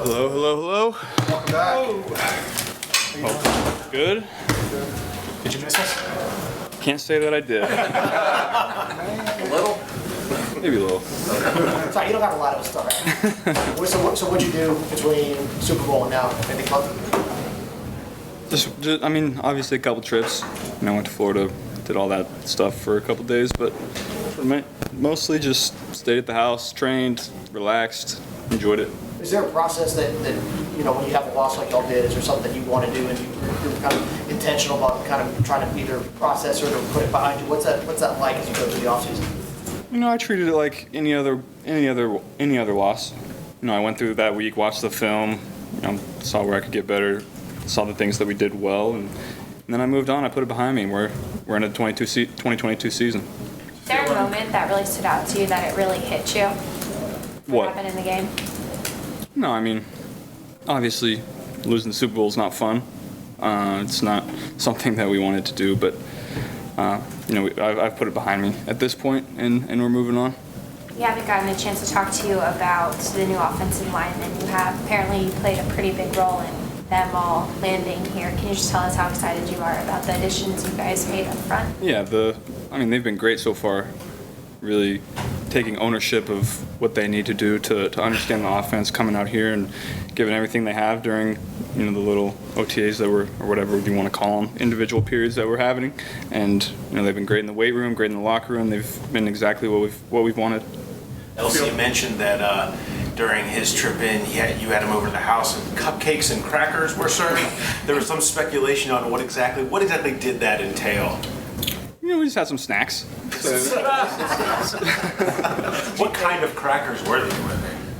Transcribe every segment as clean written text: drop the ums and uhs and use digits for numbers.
Hello, hello, hello. Welcome back. Oh, good. Did you miss us? Can't say that I did. A little? Maybe a little. Sorry, you don't have a lot of us still, right? So what'd you do between Super Bowl and now? Anything fun? Just, I mean, obviously a couple trips. I went to Florida, did all that stuff for a couple days, but mostly just stayed at the house, trained, relaxed, enjoyed it. Is there a process that you know, when you have a loss like y'all did, is there something that you want to do and you're kind of intentional about kind of trying to either process or to put it behind you? What's that like as you go through the offseason? You know, I treated it like any other loss. You know, I went through that week, watched the film, saw where I could get better, saw the things that we did well, and then I moved on. I put it behind me. We're in the 2022 season. Is there a moment that really stood out to you that it really hit you? What happened in the game? No, I mean, obviously, losing the Super Bowl is not fun. It's not something that we wanted to do, but I've put it behind me at this point, and we're moving on. We haven't gotten a chance to talk to you about the new offensive linemen. You have. Apparently, you played a pretty big role in them all landing here. Can you just tell us how excited you are about the additions you guys made up front? Yeah, they've been great so far. Really taking ownership of what they need to do to understand the offense, coming out here and giving everything they have during the little OTAs that were, or whatever you want to call them, individual periods that we're having. And they've been great in the weight room, great in the locker room. They've been exactly what we've wanted. LC mentioned that during his trip in, you had him over to the house and cupcakes and crackers were served. There was some speculation on what exactly did that entail. We just had some snacks. What kind of crackers were they?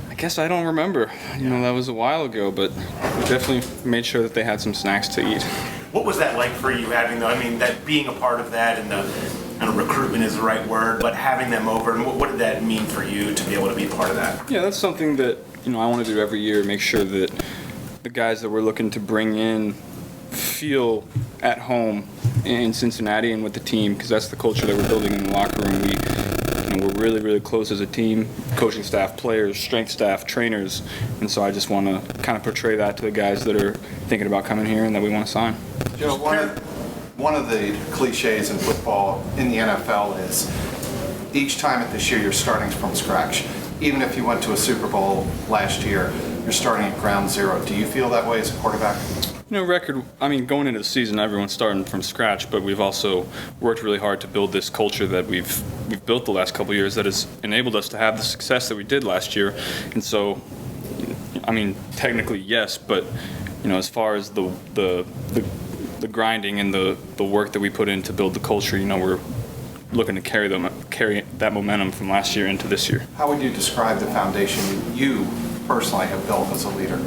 I guess I don't remember. That was a while ago, but we definitely made sure that they had some snacks to eat. What was that like for you having that being a part of that, and I don't know, recruitment is the right word, but having them over, and what did that mean for you to be able to be part of that? Yeah, that's something that I want to do every year, make sure that the guys that we're looking to bring in feel at home in Cincinnati and with the team, because that's the culture that we're building in the locker room. We're really, really close as a team, coaching staff, players, strength staff, trainers, and so I just want to kind of portray that to the guys that are thinking about coming here and that we want to sign. Joe, one of the cliches in football in the NFL is each time at this year you're starting from scratch. Even if you went to a Super Bowl last year, you're starting at ground zero. Do you feel that way as a quarterback? Going into the season, everyone's starting from scratch, but we've also worked really hard to build this culture that we've built the last couple of years that has enabled us to have the success that we did last year. And so, technically yes, but as far as the grinding and the work that we put in to build the culture, we're looking to carry that momentum from last year into this year. How would you describe the foundation you personally have built as a leader?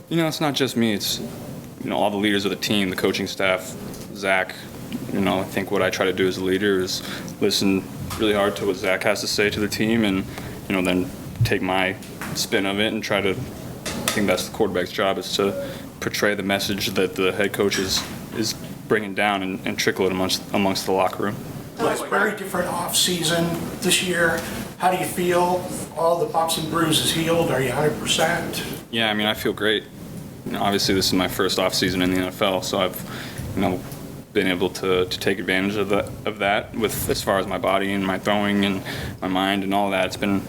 It's not just me. It's all the leaders of the team, the coaching staff, Zach. I think what I try to do as a leader is listen really hard to what Zach has to say to the team, and then take my spin of it and try to. I think that's the quarterback's job, is to portray the message that the head coach is bringing down and trickle it amongst the locker room. It's a very different off-season this year. How do you feel? All the bumps and bruises healed? Are you 100%? Yeah, I feel great. Obviously, this is my first off-season in the NFL, so I've been able to take advantage of that with as far as my body and my throwing and my mind and all that. It's been,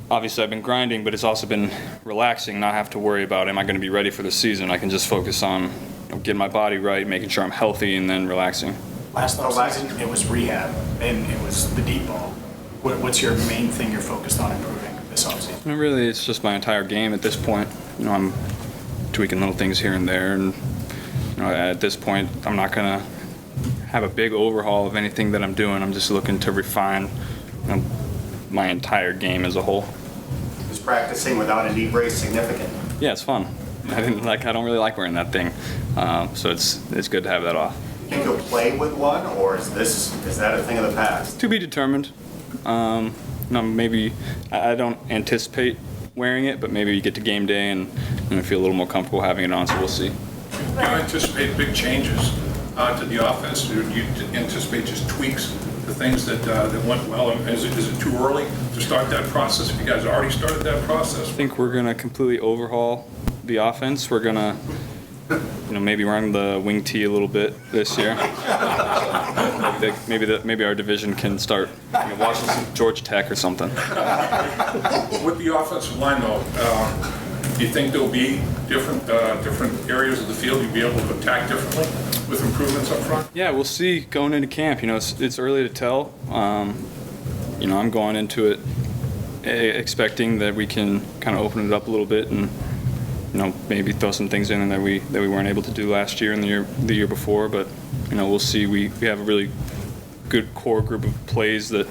obviously I've been grinding, but it's also been relaxing, not have to worry about am I going to be ready for the season. I can just focus on getting my body right, making sure I'm healthy, and then relaxing. Last offseason, it was rehab, and it was the deep ball. What's your main thing you're focused on improving this offseason? Really, it's just my entire game at this point. I'm tweaking little things here and there, and at this point, I'm not going to have a big overhaul of anything that I'm doing. I'm just looking to refine my entire game as a whole. Is practicing without a knee brace significant? Yeah, it's fun. I don't really like wearing that thing, so it's good to have that off. Do you think you'll play with one, or is that a thing of the past? To be determined. Maybe I don't anticipate wearing it, but maybe you get to game day and feel a little more comfortable having it on, so we'll see. Do you anticipate big changes to the offense? Do you anticipate just tweaks to things that went well? And is it too early to start that process? If you guys already started that process? I think we're going to completely overhaul the offense. We're going to, maybe run the wing tee a little bit this year. Maybe our division can start watching some Georgia Tech or something. With the offensive line, though, do you think there'll be different areas of the field you'll be able to attack differently with improvements up front? Yeah, we'll see going into camp. It's early to tell. I'm going into it expecting that we can kind of open it up a little bit and maybe throw some things in that we weren't able to do last year and the year before. But we'll see. We have a really good core group of plays that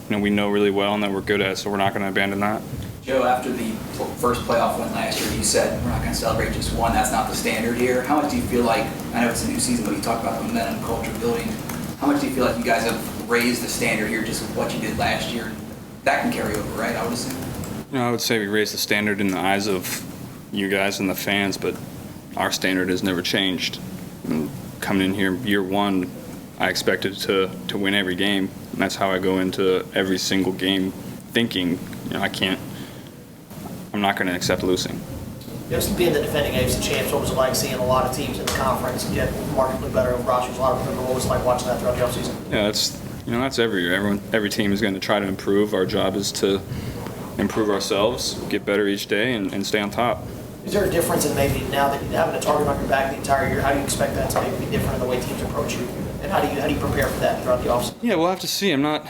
we know really well and that we're good at, so we're not going to abandon that. Joe, after the first playoff win last year, you said we're not going to celebrate just one. That's not the standard here. How much do you feel like, I know it's a new season, but you talk about the momentum, culture building. How much do you feel like you guys have raised the standard here just with what you did last year? That can carry over, right, I would assume? I would say we raised the standard in the eyes of you guys and the fans, but our standard has never changed. And coming in here year one, I expected to win every game, and that's how I go into every single game thinking, I'm not going to accept losing. Just being the defending AFC champs, what was it like seeing a lot of teams in the conference get markedly better rosters? A lot of them, what was it like watching that throughout the offseason? Yeah, that's every year. Every team is going to try to improve. Our job is to improve ourselves, get better each day, and stay on top. Is there a difference in maybe now that you're having a target on your back the entire year? How do you expect that to maybe be different in the way teams approach you? And how do you prepare for that throughout the offseason? Yeah, we'll have to see. I'm not,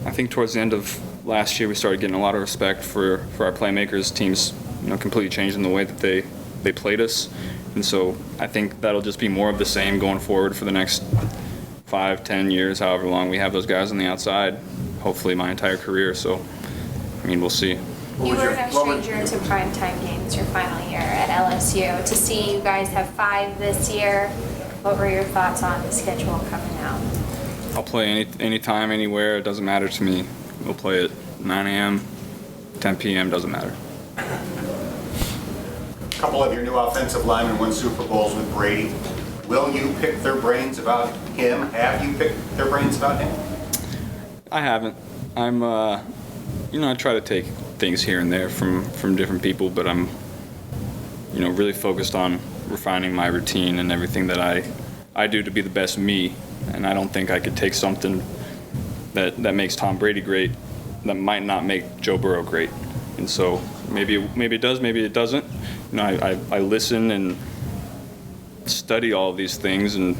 I think towards the end of last year we started getting a lot of respect for our playmakers. Teams, completely changing the way that they played us. And so I think that'll just be more of the same going forward for the next 5-10 years, however long we have those guys on the outside, hopefully my entire career. So, we'll see. You were no stranger to primetime games your final year at LSU. To see you guys have 5 this year, what were your thoughts on the schedule coming out? I'll play anytime, anywhere. It doesn't matter to me. We'll play at 9 a.m., 10 p.m., doesn't matter. A couple of your new offensive linemen won Super Bowls with Brady. Will you pick their brains about him? Have you picked their brains about him? I haven't. I'm, I try to take things here and there from different people, but I'm, really focused on refining my routine and everything that I do to be the best me. And I don't think I could take something that makes Tom Brady great that might not make Joe Burrow great. And so maybe it does, maybe it doesn't. I listen and study all of these things, and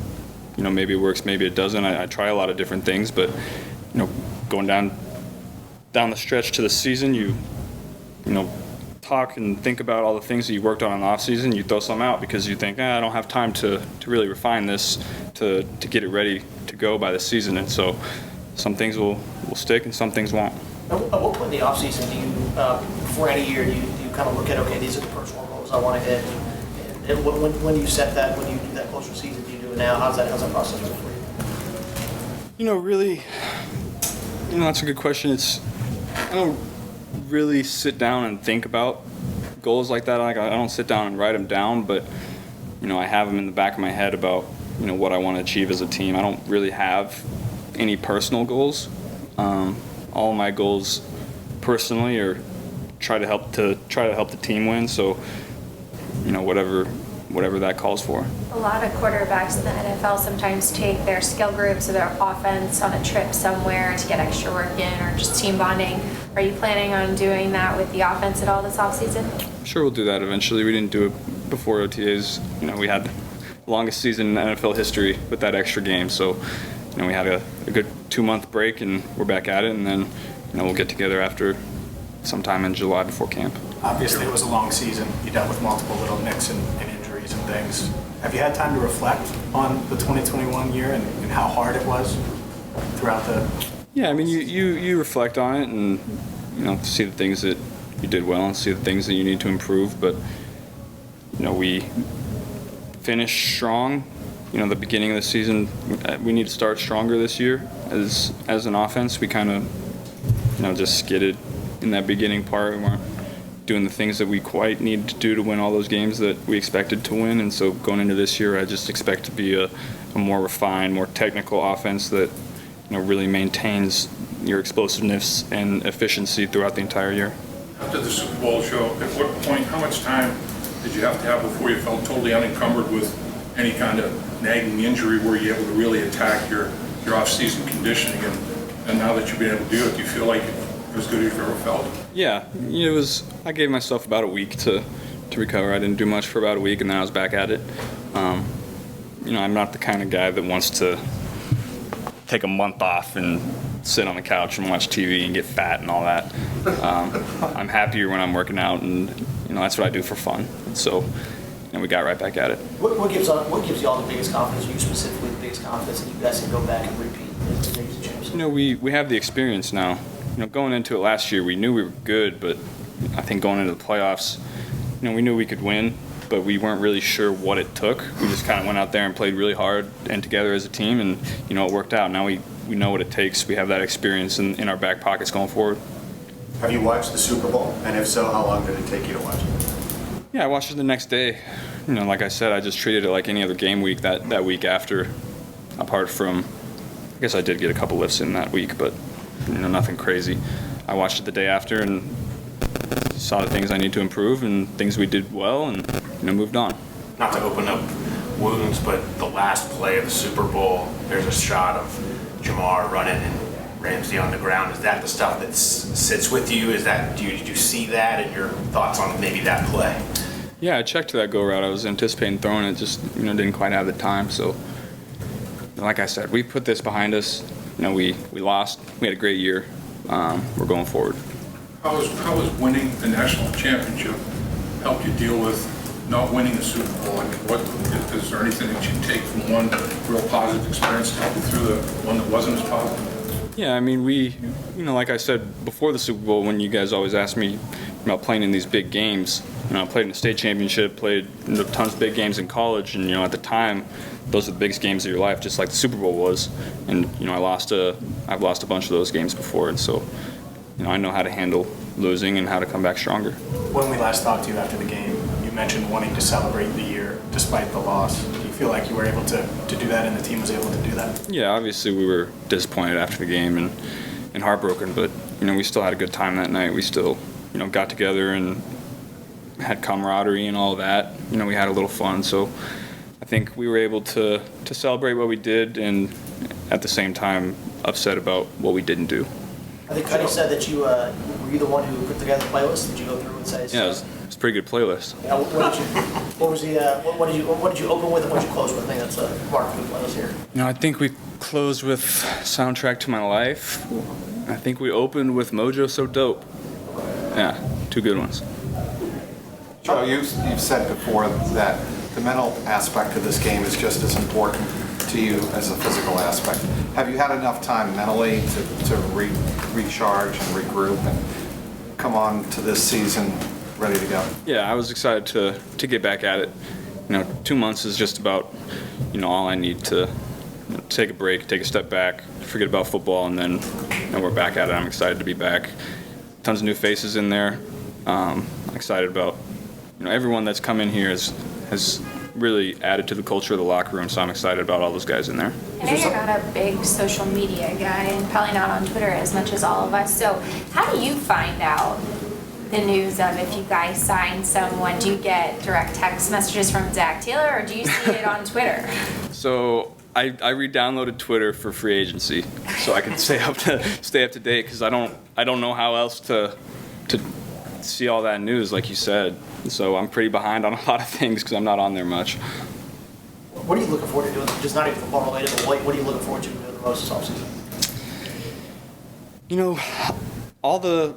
maybe it works, maybe it doesn't. I try a lot of different things, but going down the stretch to the season, you talk and think about all the things that you worked on in the off season. You throw some out because you think, I don't have time to really refine this to get it ready to go by the season. And so some things will stick and some things won't. At what point in the offseason do you, before any year, do you kind of look at, okay, these are the personal goals I want to hit? And when do you set that, when you do that closer season, do you do it now? How's that process work for you? Really, that's a good question. I don't really sit down and think about goals like that. I don't sit down and write them down, but, I have them in the back of my head about, what I want to achieve as a team. I don't really have any personal goals. All my goals personally are try to help the team win. So, whatever that calls for. A lot of quarterbacks in the NFL sometimes take their skill groups or their offense on a trip somewhere to get extra work in or just team bonding. Are you planning on doing that with the offense at all this offseason? I'm sure we'll do that eventually. We didn't do it before OTAs. We had the longest season in NFL history with that extra game. So, we had a good 2-month break and we're back at it, and then, we'll get together after sometime in July before camp. Obviously, it was a long season. You dealt with multiple little nicks and injuries and things. Have you had time to reflect on the 2021 year and how hard it was throughout the... Yeah, you reflect on it and, see the things that you did well and see the things that you need to improve. But, we finished strong. The beginning of the season, we need to start stronger this year. As an offense, we kind of, just skidded in that beginning part. We weren't doing the things that we quite needed to do to win all those games that we expected to win. And so going into this year, I just expect to be a more refined, more technical offense that, really maintains your explosiveness and efficiency throughout the entire year. After the Super Bowl show, at what point, how much time did you have to have before you felt totally unencumbered with any kind of nagging injury where you're able to really attack your off-season conditioning? And now that you've been able to do it, do you feel like you're as good as you've ever felt? Yeah, I gave myself about a week to recover. I didn't do much for about a week, and then I was back at it. I'm not the kind of guy that wants to take a month off and sit on the couch and watch TV and get fat and all that. I'm happier when I'm working out, and that's what I do for fun. So, we got right back at it. What gives you all the biggest confidence, you specifically the biggest confidence that you guys can go back and repeat as the Bengals champs? We have the experience now. Going into it last year, we knew we were good, but I think going into the playoffs, we knew we could win, but we weren't really sure what it took. We just kind of went out there and played really hard and together as a team, and it worked out. Now we know what it takes. We have that experience in our back pockets going forward. Have you watched the Super Bowl? And if so, how long did it take you to watch it? Yeah, I watched it the next day. Like I said, I just treated it like any other game week that week after, apart from, I guess I did get a couple lifts in that week, but nothing crazy. I watched it the day after and saw the things I need to improve and things we did well, and moved on. Not to open up wounds, but the last play of the Super Bowl, there's a shot of Jamar running and Ramsey on the ground. Is that the stuff that sits with you? Did you see that, and your thoughts on maybe that play? Yeah, I checked that go route. I was anticipating throwing it, just didn't quite have the time. So, like I said, we put this behind us. We lost. We had a great year. We're going forward. How was winning the national championship helped you deal with not winning the Super Bowl? Is there anything that you take from one real positive experience to help you through the one that wasn't as positive? Yeah, we, like I said before the Super Bowl, when you guys always ask me about playing in these big games, I played in the state championship, played tons of big games in college, and at the time, those are the biggest games of your life, just like the Super Bowl was. And I've lost a bunch of those games before, and so I know how to handle losing and how to come back stronger. When we last talked to you after the game, you mentioned wanting to celebrate the year despite the loss. Do you feel like you were able to do that, and the team was able to do that? Yeah, obviously we were disappointed after the game and heartbroken, but we still had a good time that night. We still got together and had camaraderie and all that. We had a little fun, so I think we were able to celebrate what we did, and at the same time upset about what we didn't do. I think Cuddy said that you were you the one who put together the playlist. Did you go through and say? Yeah, it was a pretty good playlist. Yeah, what did you open with and what did you close with? I think that's a remarkable playlist here. I think we closed with Soundtrack to My Life. I think we opened with Mojo So Dope. Yeah, two good ones. Joe, you've said before that the mental aspect of this game is just as important to you as the physical aspect. Have you had enough time mentally to recharge and regroup and come on to this season ready to go? Yeah, I was excited to get back at it. 2 months is just about all I need to take a break, take a step back, forget about football, and then we're back at it. I'm excited to be back. Tons of new faces in there. I'm excited about everyone that's come in here has really added to the culture of the locker room, so I'm excited about all those guys in there. I know you're not a big social media guy and probably not on Twitter as much as all of us, so how do you find out the news of if you guys sign someone? Do you get direct text messages from Zach Taylor, or do you see it on Twitter? So I re-downloaded Twitter for free agency, so I can stay up to date, because I don't know how else to see all that news, like you said. So I'm pretty behind on a lot of things because I'm not on there much. What are you looking forward to doing? Just not even football related, but what are you looking forward to doing the most this offseason? All the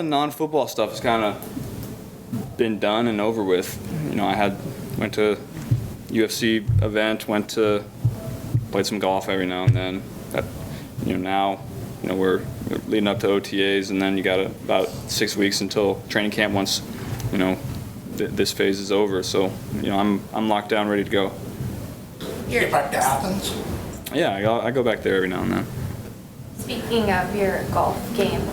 non-football stuff has kind of been done and over with. I went to UFC event, played some golf every now and then. Now we're leading up to OTAs, and then you got about 6 weeks until training camp once this phase is over. So I'm locked down, ready to go. You get back to Athens? Yeah, I go back there every now and then. Speaking of your golf game,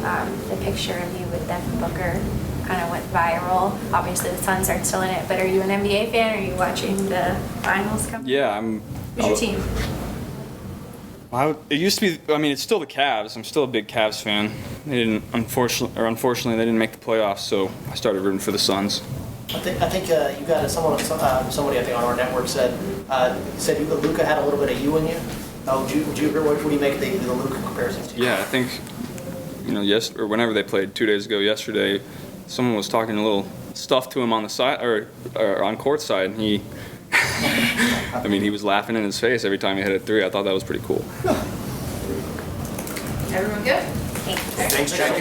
the picture of you with Devin Booker kind of went viral. Obviously the Suns aren't still in it, but are you an NBA fan? Are you watching the finals come? Yeah, Who's your team? It used to be. I mean, it's still the Cavs. I'm still a big Cavs fan. They didn't, unfortunately, they didn't make the playoffs, so I started rooting for the Suns. I think you got somebody I think on our network said Luka had a little bit of you in you. Would you agree? What do you make of the Luka comparison to you? Yeah, I think or whenever they played 2 days ago, yesterday, someone was talking a little stuff to him on the side or on court side, and he. I mean, he was laughing in his face every time he hit a three. I thought that was pretty cool. Everyone good? Thanks, Jack.